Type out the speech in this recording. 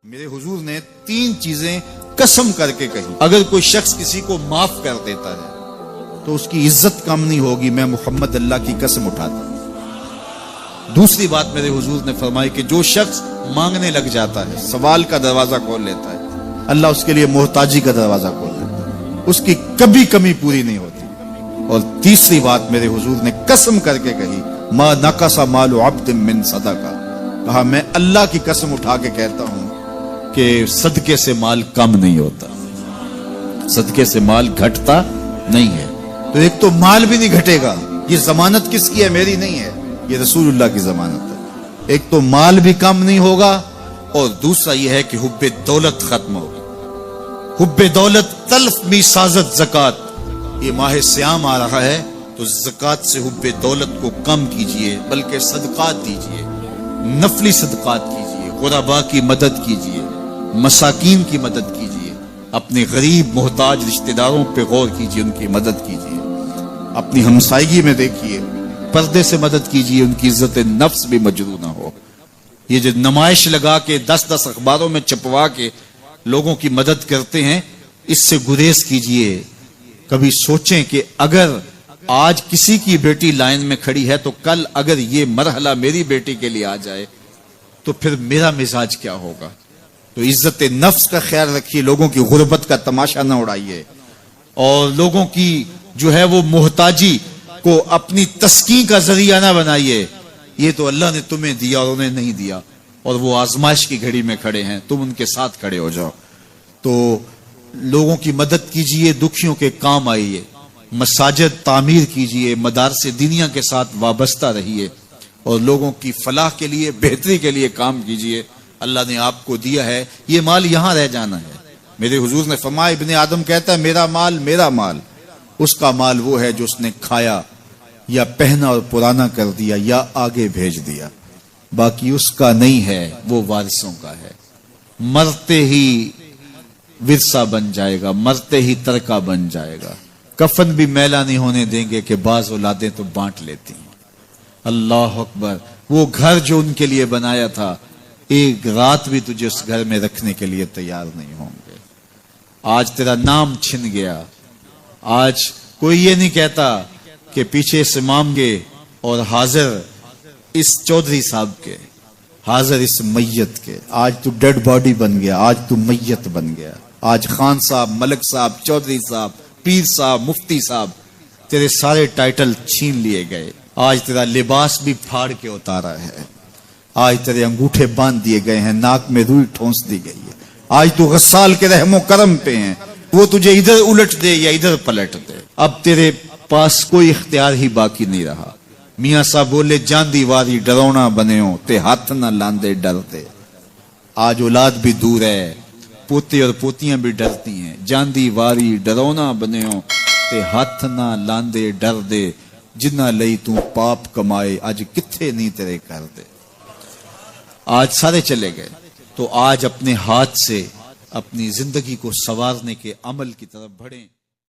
میرے حضور نے 3 چیزیں قسم کر کے کہی، اگر کوئی شخص کسی کو معاف کر دیتا ہے تو اس کی عزت کم نہیں ہوگی، میں محمد اللہ کی قسم اٹھاتا ہوں۔ دوسری بات میرے حضور نے فرمائی کہ جو شخص مانگنے لگ جاتا ہے، سوال کا دروازہ کھول لیتا ہے، اللہ اس کے لیے محتاجی کا دروازہ کھول لیتا ہے، اس کی کبھی کمی پوری نہیں ہوتی۔ اور تیسری بات میرے حضور نے قسم کر کے کہی، ما نقص مال عبد من صدقہ، کہا میں اللہ کی قسم اٹھا کے کہتا ہوں کہ صدقے سے مال کم نہیں ہوتا، صدقے سے مال گھٹتا نہیں ہے۔ تو ایک تو مال بھی نہیں گھٹے گا، یہ ضمانت کس کی ہے؟ میری نہیں ہے، یہ رسول اللہ کی ضمانت ہے۔ ایک تو مال بھی کم نہیں ہوگا، اور دوسرا یہ ہے کہ حب دولت ختم ہوگی۔ حب دولت تلف می سازت زکات، یہ ماہ سیام آ رہا ہے تو زکات سے حب دولت کو کم کیجئے، بلکہ صدقات دیجئے، نفلی صدقات کیجئے، غرباء کی مدد کیجئے، مساکین کی مدد کیجئے، اپنے غریب محتاج رشتہ داروں پہ غور کیجئے، ان کی مدد کیجئے، اپنی ہمسائیگی میں دیکھیے، پردے سے مدد کیجئے، ان کی عزت نفس بھی مجروح نہ ہو۔ یہ جو نمائش لگا کے 10 اخباروں میں چھپوا کے لوگوں کی مدد کرتے ہیں، اس سے گریز کیجئے۔ کبھی سوچیں کہ اگر آج کسی کی بیٹی لائن میں کھڑی ہے تو کل اگر یہ مرحلہ میری بیٹی کے لیے آ جائے تو پھر میرا مزاج کیا ہوگا؟ تو عزت نفس کا خیال رکھیے، لوگوں کی غربت کا تماشا نہ اڑائیے، اور لوگوں کی جو ہے وہ محتاجی کو اپنی تسکین کا ذریعہ نہ بنائیے۔ یہ تو اللہ نے تمہیں دیا اور انہیں نہیں دیا، اور وہ آزمائش کی گھڑی میں کھڑے ہیں، تم ان کے ساتھ کھڑے ہو جاؤ۔ تو لوگوں کی مدد کیجئے، دکھیوں کے کام آئیے، مساجد تعمیر کیجئے، مدارس دینیا کے ساتھ وابستہ رہیے، اور لوگوں کی فلاح کے لیے، بہتری کے لیے کام کیجئے۔ اللہ نے آپ کو دیا ہے، یہ مال یہاں رہ جانا ہے۔ میرے حضور نے فرمایا، ابن آدم کہتا ہے میرا مال میرا مال، اس کا مال وہ ہے جو اس نے کھایا یا پہنا اور پرانا کر دیا یا آگے بھیج دیا، باقی اس کا نہیں ہے، وہ وارثوں کا ہے۔ مرتے ہی ورثہ بن جائے گا، مرتے ہی ترکہ بن جائے گا۔ کفن بھی میلا نہیں ہونے دیں گے کہ بعض اولادیں تو بانٹ لیتی ہیں۔ اللہ اکبر، وہ گھر جو ان کے لیے بنایا تھا، ایک رات بھی تجھے اس گھر میں رکھنے کے لیے تیار نہیں ہوں گے۔ آج تیرا نام چھن گیا، آج کوئی یہ نہیں کہتا کہ پیچھے سے امام کے اور حاضر اس چودھری صاحب کے، حاضر اس میت کے۔ آج تو ڈیڈ باڈی بن گیا، آج تو میت بن گیا۔ آج خان صاحب، ملک صاحب، چودھری صاحب، پیر صاحب، مفتی صاحب، تیرے سارے ٹائٹل چھین لیے گئے۔ آج تیرا لباس بھی پھاڑ کے اتارا ہے، آج تیرے انگوٹھے باندھ دیے گئے ہیں، ناک میں روئی ٹھونس دی گئی ہے۔ آج تو غسال کے رحم و کرم پہ ہیں، وہ تجھے ادھر الٹ دے یا ادھر پلٹ دے، اب تیرے پاس کوئی اختیار ہی باقی نہیں رہا۔ میاں صاحب بولے، جاندی واری ڈرونا بنےو تے ہاتھ نہ لاندے ڈرتے۔ آج اولاد بھی دور ہے، پوتے اور پوتیاں بھی ڈرتی ہیں۔ جاندی واری ڈرونا بنےو تے ہاتھ نہ لاندے ڈر دے، جنہ لئی تو پاپ کمائے اج کتھے نہیں تیرے کر دے۔ آج سارے چلے گئے، تو آج اپنے ہاتھ سے اپنی زندگی کو سنوارنے کے عمل کی طرف بڑھیں۔